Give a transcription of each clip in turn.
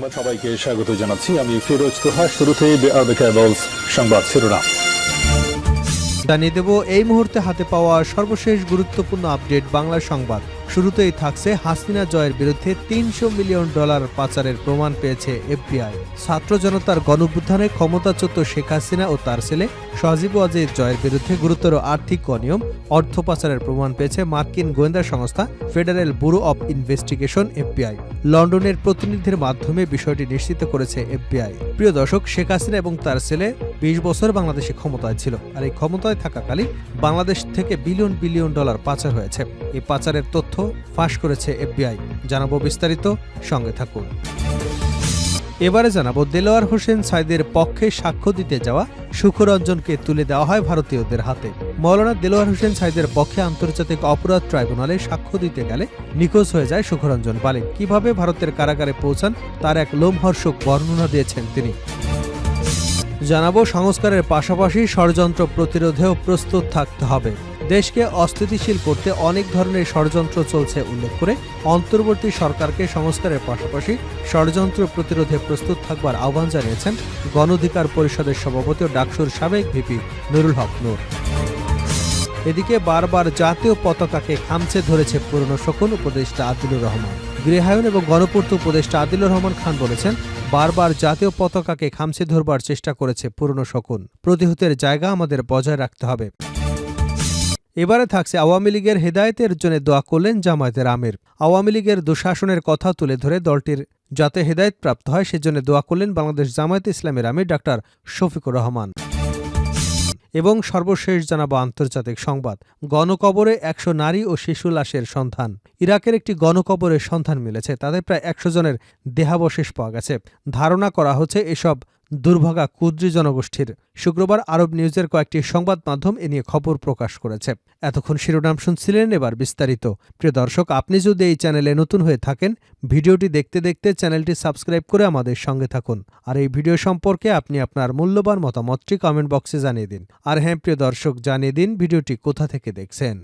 সংবাদ সবাইকে স্বাগত জানাচ্ছি। আমি ফিরোজ তোহা। শুরুতেই সংবাদ শিরোনাম জানিয়ে দেব এই মুহূর্তে হাতে পাওয়া সর্বশেষ গুরুত্বপূর্ণ আপডেট বাংলা সংবাদ। শুরুতেই থাকছে হাসিনা জয়ের বিরুদ্ধে $300 মিলিয়ন পাচারের প্রমাণ পেয়েছে এফবিআই। ছাত্র জনতার গণঅভ্যুত্থানে ক্ষমতাচ্যুত শেখ হাসিনা ও তার ছেলে সজীব ওয়াজেদ জয়ের বিরুদ্ধে গুরুতর আর্থিক অনিয়ম, অর্থ পাচারের প্রমাণ পেয়েছে মার্কিন গোয়েন্দা সংস্থা federal bureau of investigation FBI. লন্ডনের প্রতিনিধির মাধ্যমে বিষয়টি নিশ্চিত করেছে এফবিআই। প্রিয় দর্শক, শেখ হাসিনা এবং তার ছেলে 20 বছর বাংলাদেশে ক্ষমতায় ছিল, আর এই ক্ষমতায় থাকাকালীন বাংলাদেশ থেকে বিলিয়ন বিলিয়ন ডলার পাচার হয়েছে। এই পাচারের তথ্য ফাঁস করেছে এফবিআই। জানাবো বিস্তারিত, সঙ্গে থাকুন। এবারে জানাবো দেলোয়ার হোসেন সাঈদের পক্ষে সাক্ষ্য দিতে যাওয়া সুখরঞ্জনকে তুলে দেওয়া হয় ভারতীয়দের হাতে। মওলানা দেলোয়ার হোসেন সাঈদের পক্ষে আন্তর্জাতিক অপরাধ ট্রাইব্যুনালে সাক্ষ্য দিতে গেলে নিখোঁজ হয়ে যায় সুখরঞ্জন বালিক। কিভাবে ভারতের কারাগারে পৌঁছান তার এক লোমহর্ষক বর্ণনা দিয়েছেন তিনি। জানাবো সংস্কারের পাশাপাশি ষড়যন্ত্র প্রতিরোধেও প্রস্তুত থাকতে হবে। দেশকে অস্থিতিশীল করতে অনেক ধরনের ষড়যন্ত্র চলছে উল্লেখ করে অন্তর্বর্তী সরকারকে সংস্কারের পাশাপাশি ষড়যন্ত্র প্রতিরোধে প্রস্তুত থাকবার আহ্বান জানিয়েছেন গণ অধিকার পরিষদের সভাপতি ও ডাকসুর সাবেক ভিপি নুরুল হক নূর। এদিকে বারবার জাতীয় পতাকাকে খামচে ধরেছে পুরনো শকুন উপদেষ্টা আদিলুর রহমান। গৃহায়ন এবং গণপূর্ত উপদেষ্টা আদিলুর রহমান খান বলেছেন, বারবার জাতীয় পতাকাকে খামচে ধরবার চেষ্টা করেছে পুরনো শকুন। প্রতিহতের জায়গা আমাদের বজায় রাখতে হবে। এবারে থাকছে আওয়ামী লীগের হেদায়েতের জন্য দোয়া করলেন জামায়াতের আমির। আওয়ামী লীগের দুঃশাসনের কথা তুলে ধরে দলটির যাতে হেদায়েত প্রাপ্ত হয় সেজন্য দোয়া করলেন বাংলাদেশ জামায়াতে ইসলামের আমির ডাক্তার শফিকুর রহমান। এবং সর্বশেষ জানাবো আন্তর্জাতিক সংবাদ। গণকবরে 100 নারী ও শিশু লাশের সন্ধান। ইরাকের একটি গণকবরের সন্ধান মিলেছে। তাদের প্রায় 100 জনের দেহাবশেষ পাওয়া গেছে। ধারণা করা হচ্ছে এসব দুর্ভাগা কুদ্রি জনগোষ্ঠীর। শুক্রবার আরব নিউজের কয়েকটি সংবাদ মাধ্যম এ নিয়ে খবর প্রকাশ করেছে। এতক্ষণ শিরোনাম শুনছিলেন, এবার বিস্তারিত। প্রিয় দর্শক, আপনি যদি এই চ্যানেলে নতুন হয়ে থাকেন, ভিডিওটি দেখতে দেখতে চ্যানেলটি সাবস্ক্রাইব করে আমাদের সঙ্গে থাকুন। আর এই ভিডিও সম্পর্কে আপনি আপনার মূল্যবান মতামতটি কমেন্ট বক্সে জানিয়ে দিন। আর হ্যাঁ প্রিয় দর্শক, জানিয়ে দিন ভিডিওটি কোথা থেকে দেখছেন।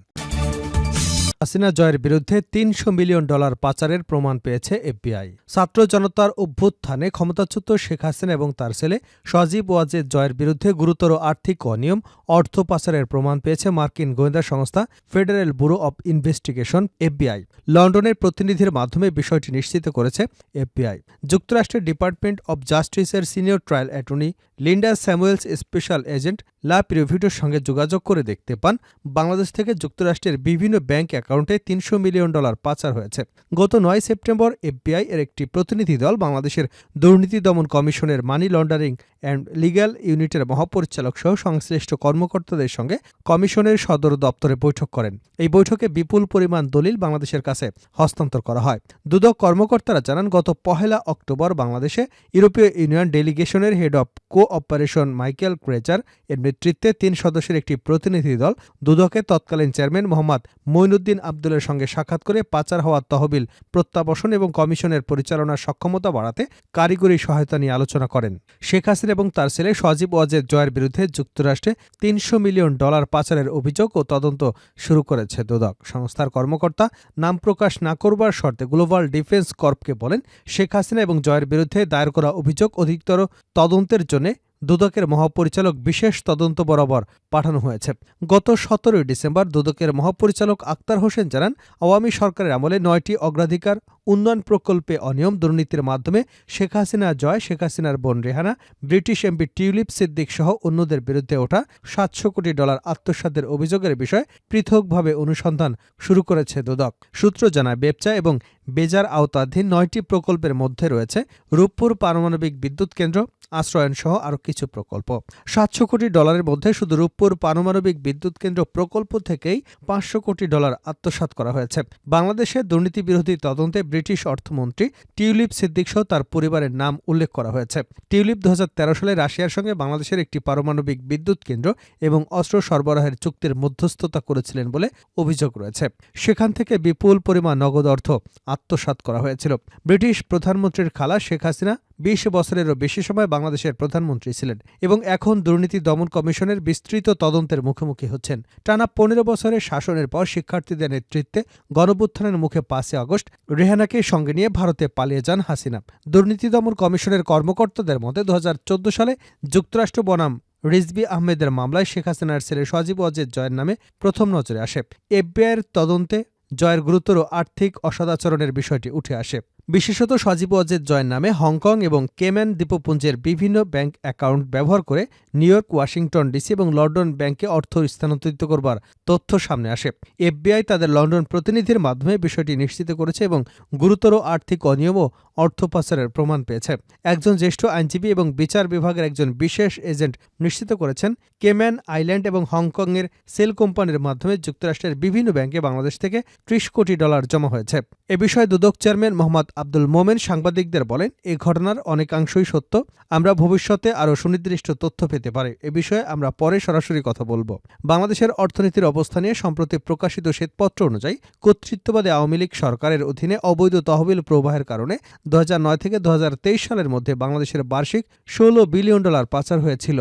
হাসিনা জয়ের বিরুদ্ধে $300 মিলিয়ন পাচারের প্রমাণ পেয়েছে এফবিআই। ছাত্র জনতার অভ্যুত্থানে ক্ষমতাচ্যুত শেখ হাসিনা এবং তার ছেলে সজীব ওয়াজেদ জয়ের বিরুদ্ধে গুরুতর আর্থিক অনিয়ম, অর্থ পাচারের প্রমাণ পেয়েছে মার্কিন গোয়েন্দা সংস্থা federal bureau of investigation FBI. লন্ডনের প্রতিনিধির মাধ্যমে বিষয়টি নিশ্চিত করেছে এফবিআই। যুক্তরাষ্ট্রের ডিপার্টমেন্ট অব জাস্টিসের senior trial attorney Linda Samuels special agent La প্রিভিটোর সঙ্গে যোগাযোগ করে দেখতে পান বাংলাদেশ থেকে যুক্তরাষ্ট্রের বিভিন্ন ব্যাংক অ্যাকাউন্টে $300 মিলিয়ন পাচার হয়েছে। গত 9 সেপ্টেম্বর এফবিআই এর একটি প্রতিনিধি দল বাংলাদেশের দুর্নীতি দমন কমিশনের মানি লন্ডারিং অ্যান্ড লিগ্যাল ইউনিটের মহাপরিচালক সহ সংশ্লিষ্ট কর্মকর্তাদের সঙ্গে কমিশনের সদর দপ্তরে বৈঠক করেন। এই বৈঠকে বিপুল পরিমাণ দলিল বাংলাদেশের কাছে হস্তান্তর করা হয়। দুদক কর্মকর্তারা জানান, গত 1 অক্টোবর বাংলাদেশে ইউরোপীয় ইউনিয়ন ডেলিগেশনের head of cooperation Michael Krejza এর নেতৃত্বে 3 সদস্যের একটি প্রতিনিধি দল দুদকের তৎকালীন চেয়ারম্যান মোহাম্মদ মঈনুদ্দিন আবদুলের সঙ্গে সাক্ষাৎ করে পাচার হওয়া তহবিল প্রত্যাবর্ষণ এবং কমিশনের পরিচালনার সক্ষমতা বাড়াতে কারিগরি সহায়তা নিয়ে আলোচনা করেন। শেখ হাসিনা এবং তার ছেলে সজীব ওয়াজেদ জয়ের বিরুদ্ধে যুক্তরাষ্ট্রে $300 মিলিয়ন পাচারের অভিযোগ ও তদন্ত শুরু করেছে দুদক। সংস্থার কর্মকর্তা নাম প্রকাশ না করবার শর্তে গ্লোবাল ডিফেন্স কর্পকে বলেন, শেখ হাসিনা এবং জয়ের বিরুদ্ধে দায়ের করা অভিযোগ অধিকতর তদন্তের জন্য দুদকের মহাপরিচালক বিশেষ তদন্ত বরাবর পাঠানো হয়েছে। গত 17 ডিসেম্বর দুদকের মহাপরিচালক আক্তার হোসেন জানান, আওয়ামী সরকারের আমলে 9টি অগ্রাধিকার উন্নয়ন প্রকল্পে অনিয়ম, দুর্নীতির মাধ্যমে শেখ হাসিনা জয়, শেখ হাসিনার বোন Rehana, British MP tulip Siddique সহ অন্যদের বিরুদ্ধে ওঠা $700 কোটি আত্মসাতের অভিযোগের বিষয়ে পৃথকভাবে অনুসন্ধান শুরু করেছে দুদক। সূত্র জানায়, বেপচা এবং বেজার আওতাধীন 9টি প্রকল্পের মধ্যে রয়েছে রূপপুর পারমাণবিক বিদ্যুৎ কেন্দ্র, আশ্রয়ন সহ আরও কিছু প্রকল্প। $700 কোটি মধ্যে শুধু রূপপুর পারমাণবিক বিদ্যুৎ কেন্দ্র প্রকল্প থেকেই $500 কোটি আত্মসাৎ করা হয়েছে। বাংলাদেশের দুর্নীতি বিরোধী তদন্তে ব্রিটিশ অর্থমন্ত্রী টিউলিপ সিদ্দিক সহ তার পরিবারের নাম উল্লেখ করা হয়েছে। টিউলিপ 2013 সালে রাশিয়ার সঙ্গে বাংলাদেশের একটি পারমাণবিক বিদ্যুৎ কেন্দ্র এবং অস্ত্র সরবরাহের চুক্তির মধ্যস্থতা করেছিলেন বলে অভিযোগ রয়েছে। সেখান থেকে বিপুল পরিমাণ নগদ অর্থ আত্মসাৎ করা হয়েছিল। ব্রিটিশ প্রধানমন্ত্রীর খালা শেখ হাসিনা 20 বছরেরও বেশি সময় বাংলাদেশের প্রধানমন্ত্রী ছিলেন এবং এখন দুর্নীতি দমন কমিশনের বিস্তৃত তদন্তের মুখোমুখি হচ্ছেন। টানা 15 বছরের শাসনের পর শিক্ষার্থীদের নেতৃত্বে গণঅভ্যুত্থানের মুখে 5 আগস্ট রেহানাকে সঙ্গে নিয়ে ভারতে পালিয়ে যান হাসিনা। দুর্নীতি দমন কমিশনের কর্মকর্তাদের মতে 2014 সালে যুক্তরাষ্ট্র বনাম রিজভী আহমেদের মামলায় শেখ হাসিনার ছেলে সজীব ওয়াজেদ জয়ের নামে প্রথম নজরে আসে। এফবিআইয়ের তদন্তে জয়ের গুরুতর আর্থিক অসদাচরণের বিষয়টি উঠে আসে। বিশেষত সজীব ওয়াজেদ জয়ের নামে হংকং এবং কেম্যান দ্বীপপুঞ্জের বিভিন্ন ব্যাংক অ্যাকাউন্ট ব্যবহার করে নিউ ইয়র্ক, ওয়াশিংটন ডিসি এবং লন্ডন ব্যাংকে অর্থ স্থানান্তরিত করবার তথ্য সামনে আসে। এফবিআই তাদের লন্ডন প্রতিনিধির মাধ্যমে বিষয়টি নিশ্চিত করেছে এবং গুরুতর আর্থিক অনিয়ম ও অর্থ পাচারের প্রমাণ পেয়েছে। একজন জ্যেষ্ঠ আইনজীবী এবং বিচার বিভাগের একজন বিশেষ এজেন্ট নিশ্চিত করেছেন, কেম্যান আইল্যান্ড এবং হংকংয়ের সেল কোম্পানির মাধ্যমে যুক্তরাষ্ট্রের বিভিন্ন ব্যাংকে বাংলাদেশ থেকে $30 কোটি জমা হয়েছে। এ বিষয়ে দুদক চেয়ারম্যান মোহাম্মদ আব্দুল মোমেন সাংবাদিকদের বলেন, এই ঘটনার অনেকাংশই সত্য। আমরা ভবিষ্যতে আরও সুনির্দিষ্ট তথ্য পেতে পারি। এ বিষয়ে আমরা পরে সরাসরি কথা বলব। বাংলাদেশের অর্থনীতির অবস্থা নিয়ে সম্প্রতি প্রকাশিত শ্বেতপত্র অনুযায়ী কর্তৃত্ববাদী আওয়ামী লীগ সরকারের অধীনে অবৈধ তহবিল প্রবাহের কারণে 2009 থেকে 2023 সালের মধ্যে বাংলাদেশের বার্ষিক $16 বিলিয়ন পাচার হয়েছিল।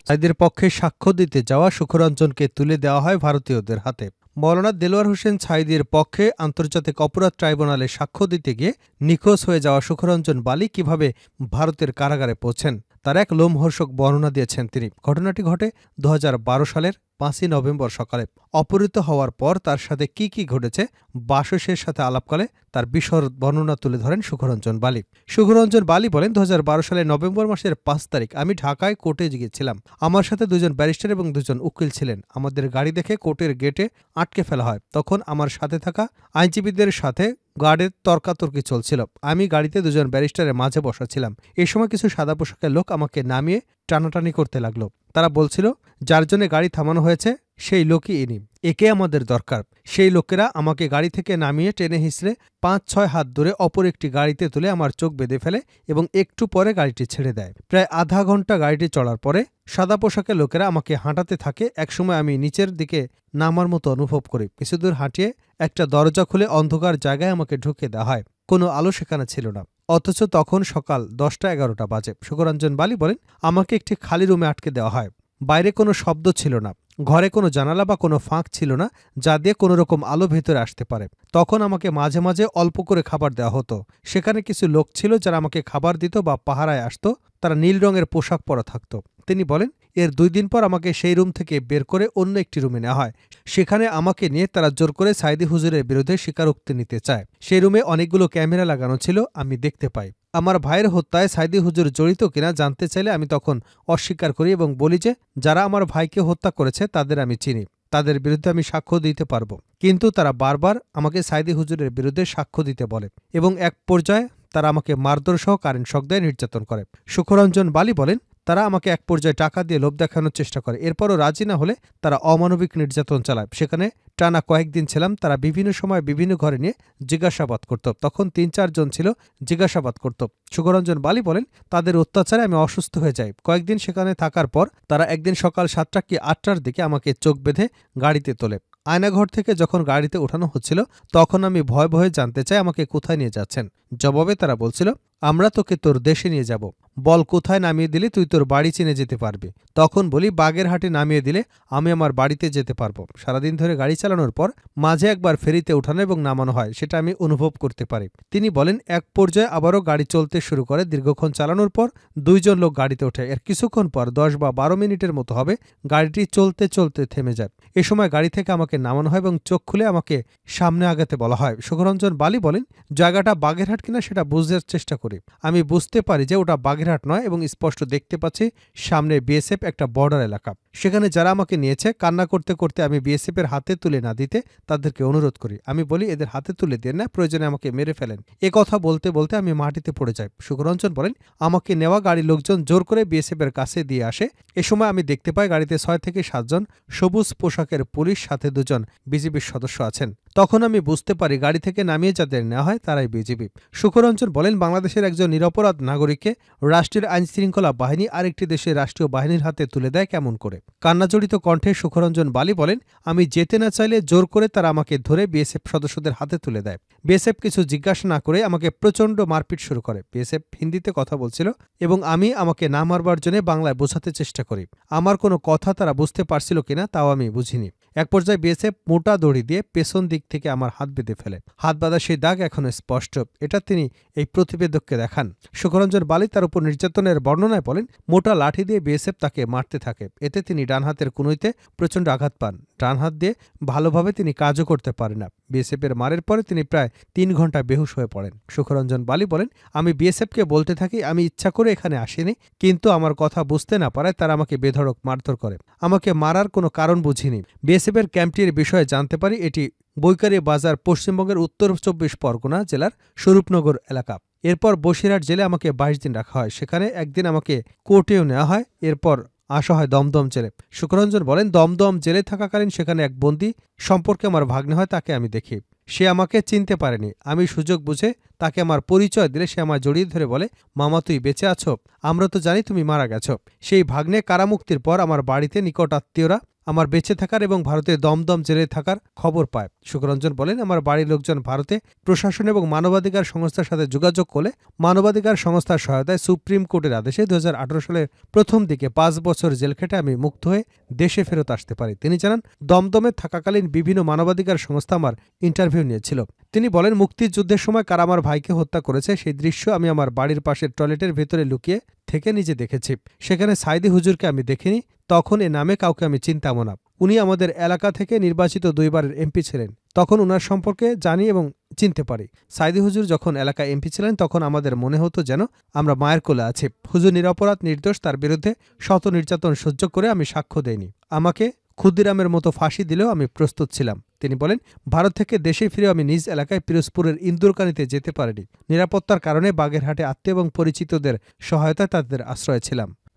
সাঈদীর পক্ষে সাক্ষ্য দিতে যাওয়া সুখরঞ্জনকে তুলে দেওয়া হয় ভারতীয়দের হাতে। মওলানা দেলোয়ার হোসেন সাঈদীর পক্ষে আন্তর্জাতিক অপরাধ ট্রাইব্যুনালে সাক্ষ্য দিতে গিয়ে নিখোঁজ হয়ে যাওয়া সুখরঞ্জন বালি কিভাবে ভারতের কারাগারে পৌঁছেন তার এক লোমহর্ষক বর্ণনা দিয়েছেন তিনি। ঘটনাটি ঘটে 2012 সালের 5 নভেম্বর সকালে। অপহৃত হওয়ার পর তার সাথে কি কি ঘটেছে বাসসের সাথে আলাপকালে তার বিশদ বর্ণনা তুলে ধরেন সুখরঞ্জন বালি। সুখরঞ্জন বালি বলেন, 2012 সালের নভেম্বর মাসের 5 তারিখ আমি ঢাকায় কোর্টে গিয়েছিলাম। আমার সাথে 2 ব্যারিস্টার এবং 2 উকিল ছিলেন। আমাদের গাড়ি দেখে কোর্টের গেটে আটকে ফেলা হয়। তখন আমার সাথে থাকা আইনজীবীদের সাথে গার্ডের তর্কাতর্কি চলছিল। আমি গাড়িতে 2 ব্যারিস্টারের মাঝে বসা ছিলাম। এই সময় কিছু সাদা পোশাকের লোক আমাকে নামিয়ে টানাটানি করতে লাগলো। তারা বলছিল, যার জন্য গাড়ি থামানো হয়েছে সেই লোকই ইনি, একে আমাদের দরকার। সেই লোকেরা আমাকে গাড়ি থেকে নামিয়ে টেনে হিঁচড়ে 5-6 হাত দূরে অপর একটি গাড়িতে তুলে আমার চোখ বেঁধে ফেলে এবং একটু পরে গাড়িটি ছেড়ে দেয়। প্রায় আধা ঘন্টা গাড়িটি চলার পরে সাদা পোশাকের লোকেরা আমাকে হাঁটাতে থাকে। একসময় আমি নিচের দিকে নামার মতো অনুভব করি। কিছুদূর হাঁটিয়ে একটা দরজা খুলে অন্ধকার জায়গায় আমাকে ঢুকে দেওয়া হয়। কোনো আলো সেখানে ছিল না, অথচ তখন সকাল 10টা-11টা বাজে। সুখরঞ্জন বালি বলেন, আমাকে একটি খালি রুমে আটকে দেওয়া হয়। বাইরে কোনো শব্দ ছিল না, ঘরে কোনো জানালা বা কোনো ফাঁক ছিল না যা দিয়ে কোনো রকম আলো ভেতরে আসতে পারে। তখন আমাকে মাঝে মাঝে অল্প করে খাবার দেওয়া হতো। সেখানে কিছু লোক ছিল যারা আমাকে খাবার দিত বা পাহারায় আসতো। তারা নীল রঙের পোশাক পরা থাকত। তিনি বলেন, এর 2 দিন পর আমাকে সেই রুম থেকে বের করে অন্য একটি রুমে নেওয়া হয়। সেখানে আমাকে নিয়ে তারা জোর করে সাঈদী হুজুরের বিরুদ্ধে স্বীকারোক্তি নিতে চায়। সেই রুমে অনেকগুলো ক্যামেরা লাগানো ছিল। আমি দেখতে পাই। আমার ভাইয়ের হত্যায় সাঈদী হুজুর জড়িত কিনা জানতে চাইলে আমি তখন অস্বীকার করি এবং বলি যে যারা আমার ভাইকে হত্যা করেছে তাদের আমি চিনি, তাদের বিরুদ্ধে আমি সাক্ষ্য দিতে পারবো। কিন্তু তারা বারবার আমাকে সাঈদী হুজুরের বিরুদ্ধে সাক্ষ্য দিতে বলে এবং এক পর্যায়ে তারা আমাকে মারধর সহ কারেন্ট শক দেয়, নির্যাতন করে। সুখরঞ্জন বালি বলেন, তারা আমাকে এক পর্যায়ে টাকা দিয়ে লোভ দেখানোর চেষ্টা করে। এরপরও রাজি না হলে তারা অমানবিক নির্যাতন চালায়। সেখানে টানা কয়েকদিন ছিলাম। তারা বিভিন্ন সময় বিভিন্ন ঘরে নিয়ে জিজ্ঞাসাবাদ করত। তখন 3-4 জন ছিল, জিজ্ঞাসাবাদ করত। সুখরঞ্জন বালি বলেন, তাদের অত্যাচারে আমি অসুস্থ হয়ে যাই। কয়েকদিন সেখানে থাকার পর তারা একদিন সকাল 7টা কি 8টার দিকে আমাকে চোখ বেঁধে গাড়িতে তোলে। আয়নাঘর থেকে যখন গাড়িতে ওঠানো হচ্ছিল তখন আমি ভয়ে ভয়ে জানতে চাই আমাকে কোথায় নিয়ে যাচ্ছেন। জবাবে তারা বলছিল, আমরা তোকে তোর দেশে নিয়ে যাব। বল কোথায় নামিয়ে দিলে তুই তোর বাড়ি চিনে যেতে পারবি। তখন বলি, বাগেরহাটে নামিয়ে দিলে আমি আমার বাড়িতে যেতে পারবো। সারাদিন ধরে গাড়ি চালানোর পর মাঝে একবার ফেরিতে ওঠানো এবং নামানো হয়, সেটা আমি অনুভব করতে পারি। তিনি বলেন, এক পর্যায়ে আবারও গাড়ি চলতে শুরু করে। দীর্ঘক্ষণ চালানোর পর 2 জন লোক গাড়িতে ওঠে। এর কিছুক্ষণ পর 10 বা 12 মিনিটের মতো হবে গাড়িটি চলতে চলতে থেমে যায়। এ সময় গাড়ি থেকে আমাকে নামানো হয় এবং চোখ খুলে আমাকে সামনে আগাতে বলা হয়। সুখরঞ্জন বালি বলেন, জায়গাটা বাগেরহাট কিনা সেটা বুঝতে চেষ্টা করি। আমি বুঝতে পারি যে ওটা বাগেরহাট নয় এবং স্পষ্ট দেখতে পাচ্ছি সামনে বিএসএফ একটা বর্ডার এলাকা। সেখানে যারা আমাকে নিয়েছে কান্না করতে করতে আমি বিএসএফ এর হাতে তুলে না দিতে তাদেরকে অনুরোধ করি। আমি বলি, এদের হাতে তুলে দেন না, প্রয়োজনে আমাকে মেরে ফেলেন। এ কথা বলতে বলতে আমি মাটিতে পড়ে যাই। সুখরঞ্জন বলেন, আমাকে নেওয়া গাড়ির লোকজন জোর করে বিএসএফ এর কাছে দিয়ে আসে। এ সময় আমি দেখতে পাই গাড়িতে 6 থেকে 7 জন সবুজ পোশাকের পুলিশ, সাথে 2 জন বিজিবির সদস্য আছেন। তখন আমি বুঝতে পারি গাড়ি থেকে নামিয়ে যাদের নেওয়া হয় তারাই বিজিবি। সুখরঞ্জন বলেন, বাংলাদেশের একজন নিরপরাধ নাগরিককে রাষ্ট্রের আইনশৃঙ্খলা বাহিনী আরেকটি দেশের রাষ্ট্রীয় বাহিনীর হাতে তুলে দেয় কেমন করে। কান্নাজড়িত কণ্ঠে সুখরঞ্জন বালি বলেন, আমি যেতে না চাইলে জোর করে তারা আমাকে ধরে বিএসএফ সদস্যদের হাতে তুলে দেয়। বিএসএফ কিছু জিজ্ঞাসা না করে আমাকে প্রচণ্ড মারপিট শুরু করে। বিএসএফ হিন্দিতে কথা বলছিল এবং আমি আমাকে না মারবার জন্য বাংলায় বোঝাতে চেষ্টা করি। আমার কোনো কথা তারা বুঝতে পারছিল কিনা তাও আমি বুঝিনি। এক পর্যায়ে বিএসএফ মোটা দড়ি দিয়ে পেছন দিক থেকে আমার হাত বেঁধে ফেলে। হাত বাঁধা সেই দাগ এখনো স্পষ্ট। এটা তিনি এই প্রতিবেদককে দেখান। সুখরঞ্জন বালি তার উপর নির্যাতনের বর্ণনায় বলেন, মোটা লাঠি দিয়ে বিএসএফ তাকে মারতে থাকে। এতে তিনি ডান হাতের কনুইতে প্রচণ্ড আঘাত পান। ডান হাত দিয়ে ভালোভাবে তিনি কাজও করতে পারেন না। বিএসএফের মারের পরে তিনি প্রায় 3 ঘন্টা বেহুশ হয়ে পড়েন। সুখরঞ্জন বালি বলেন, আমি বিএসএফকে বলতে থাকি আমি ইচ্ছা করে এখানে আসিনি, কিন্তু আমার কথা বুঝতে না পারায় তারা আমাকে বেধড়ক মারধর করে। আমাকে মারার কোনো কারণ বুঝিনি। বিএসএফের ক্যাম্পটির বিষয়ে জানতে পারি এটি বৈকারি বাজার, পশ্চিমবঙ্গের উত্তর 24 পরগনা জেলার স্বরূপনগর এলাকা। এরপর বসিরহাট জেলে আমাকে 22 দিন রাখা হয়। সেখানে একদিন আমাকে কোর্টেও নেওয়া হয়। এরপর আসা হয় দমদম জেলে। সুখরঞ্জন বলেন, দমদম জেলে থাকাকালীন সেখানে এক বন্দী সম্পর্কে আমার ভাগ্নে হয়, তাকে আমি দেখি। সে আমাকে চিনতে পারেনি। আমি সুযোগ বুঝে তাকে আমার পরিচয় দিলে সে আমায় জড়িয়ে ধরে বলে, মামা তুই বেঁচে আছো? আমরা তো জানি তুমি মারা গেছো। সেই ভাগ্নে কারামুক্তির পর আমার বাড়িতে নিকট আত্মীয়রা আমার বেঁচে থাকার এবং ভারতের দমদম জেলে থাকার খবর পায়। সুখরঞ্জন বলেন, আমার বাড়ির লোকজন ভারতে প্রশাসন এবং মানবাধিকার সংস্থার সাথে যোগাযোগ করলে মানবাধিকার সংস্থার সহায়তায় সুপ্রিম কোর্টের আদেশে 2018 সালের প্রথম দিকে 5 বছর জেল খেটে আমি মুক্ত হয়ে দেশে ফেরত আসতে পারি। তিনি জানান, দমদমে থাকাকালীন বিভিন্ন মানবাধিকার সংস্থা আমার ইন্টারভিউ নিয়েছিল। তিনি বলেন, মুক্তিযুদ্ধের সময় কারা আমার ভাইকে হত্যা করেছে সেই দৃশ্য আমি আমার বাড়ির পাশের টয়লেটের ভেতরে লুকিয়ে থেকে নিজে দেখেছি। সেখানে সাইদি হুজুরকে আমি দেখিনি। তখন এ নামে কাউকে আমি চিনতামও না। উনি আমাদের এলাকা থেকে নির্বাচিত 2 বারের এমপি ছিলেন। তখন উনার সম্পর্কে জানি এবং চিনতে পারি। সাইদি হুজুর যখন এলাকায় এমপি ছিলেন তখন আমাদের মনে হতো যেন আমরা মায়ের কোলে আছি। হুজুর নিরপরাধ, নির্দোষ, তার বিরুদ্ধে শত নির্যাতন সহ্য করে আমি সাক্ষ্য দেইনি। আমাকে ক্ষুদিরামের মতো ফাঁসি দিলেও আমি প্রস্তুত ছিলাম। তিনি বলেন, ভারত থেকে দেশে ফিরে আমি নিজ এলাকায় পিরোজপুরের ইন্দুরকানীতে যেতে পারিনি। নিরাপত্তার কারণে বাগেরহাটে আত্মীয় এবং পরিচিতদের সহায়তায় তাদের আশ্রয় ছিলাম।